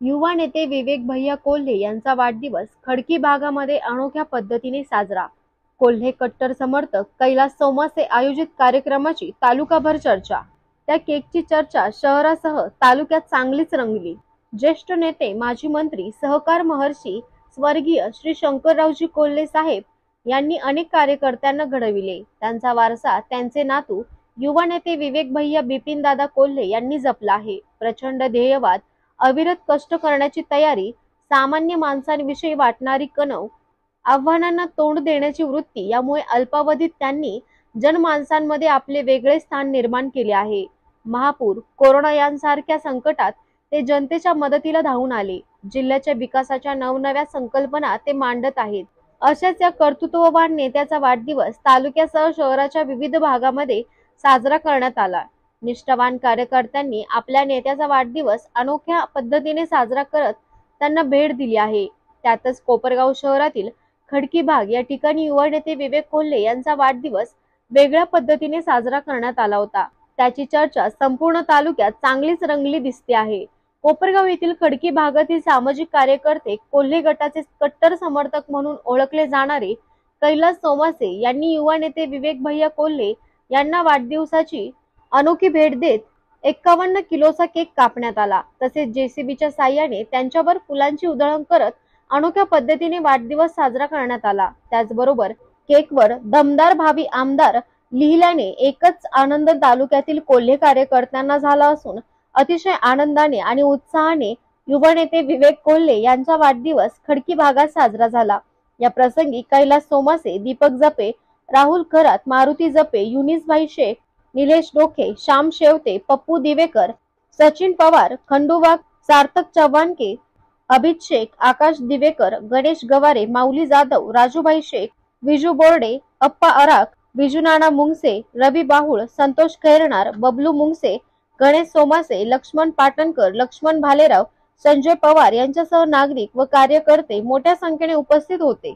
युवा नेते विवेक भैया कोल्हे यांचा वाढदिवस खडकी भागामध्ये अनोख्या पद्धतीने साजरा. कोल्हे कट्टर समर्थक कैलास सोमासे आयोजित कार्यक्रमाची तालुकाभर चर्चा. त्या केकची चर्चा शहरासह तालुक्यात चांगलीच रंगली. ज्येष्ठ नेते माजी मंत्री सहकार महर्षी स्वर्गीय श्री शंकररावजी कोल्हे साहेब यांनी अनेक कार्यकर्त्यांना घडविले. त्यांचा वारसा त्यांचे नातू युवा नेते विवेक भैया बिपिनदादा कोल्हे यांनी जपला आहे. प्रचंड ध्येयवाद, अविरत कष्ट करण्याची तयारी, सामान्य माणसांविषयी वाटणारी कणव, आव्हानांना तोंड देण्याची वृत्ती यामुळे अल्पावधीत त्यांनी जनमानसांमध्ये आपले वेगळे स्थान निर्माण केले आहे. महापूर, कोरोना यांसारख्या संकटात ते जनतेच्या मदतीला धावून आले. जिल्ह्याच्या विकासाच्या नवनव्या संकल्पना ते मांडत आहेत. अशाच या कर्तृत्ववान नेत्याचा वाढदिवस तालुक्यासह शहराच्या विविध भागामध्ये साजरा करण्यात आला. निष्ठावान कार्यकर्त्यांनी आपल्या नेत्याचा वाढदिवस अनोख्या पद्धतीने साजरा करत त्यांना भेट दिली आहे. त्यातच कोपरगाव शहरातील खडकी भाग या ठिकाणी युवा नेते विवेक कोल्हे यांचा वाढदिवस वेगळ्या पद्धतीने साजरा करण्यात आला होता. त्याची चर्चा संपूर्ण तालुक्यात चांगलीच रंगली दिसते आहे. कोपरगाव येथील खडकी भागातील सामाजिक कार्यकर्ते, कोल्हे गटाचे कट्टर समर्थक म्हणून ओळखले जाणारे कैलास सोमासे यांनी युवा नेते विवेक भैया कोल्हे यांना वाढदिवसाची अनोखी भेट देत 51 किलोचा केक कापण्यात आला. तसेच जेसीबीच्या साह्याने त्यांच्यावर फुलांची उधळण करत अनोख्या पद्धतीने वाढदिवस साजरा करण्यात आला. त्याचबरोबर केकवर दमदार भावी आमदार लिहिल्याने एकच आनंद तालुक्यातील कोल्हे कार्यकर्त्यांना झाला असून अतिशय आनंदाने आणि उत्साहाने युवा नेते विवेक कोल्हे यांचा वाढदिवस खडकी भागात साजरा झाला. या प्रसंगी कैलास सोमासे, दीपक जपे, राहुल खरात, मारुती जपे, युनिसभाई शेख, निलेश डोके, श्याम शेवते, पप्पू दिवेकर, सचिन पवार, खंडू वाघ, सार्थक चव्हाणके, अभित शेख, आकाश दिवेकर, गणेश गवारे, माऊली जाधव, राजूभाई शेख, विजू बोर्डे, अप्पा अराक, विजू नाना मुंगसे, रवी बाहुळ, संतोष खैरनार, बबलू मुंगसे, गणेश सोमासे, लक्ष्मण पाटणकर, लक्ष्मण भालेराव, संजय पवार यांच्यासह नागरिक व कार्यकर्ते मोठ्या संख्येने उपस्थित होते.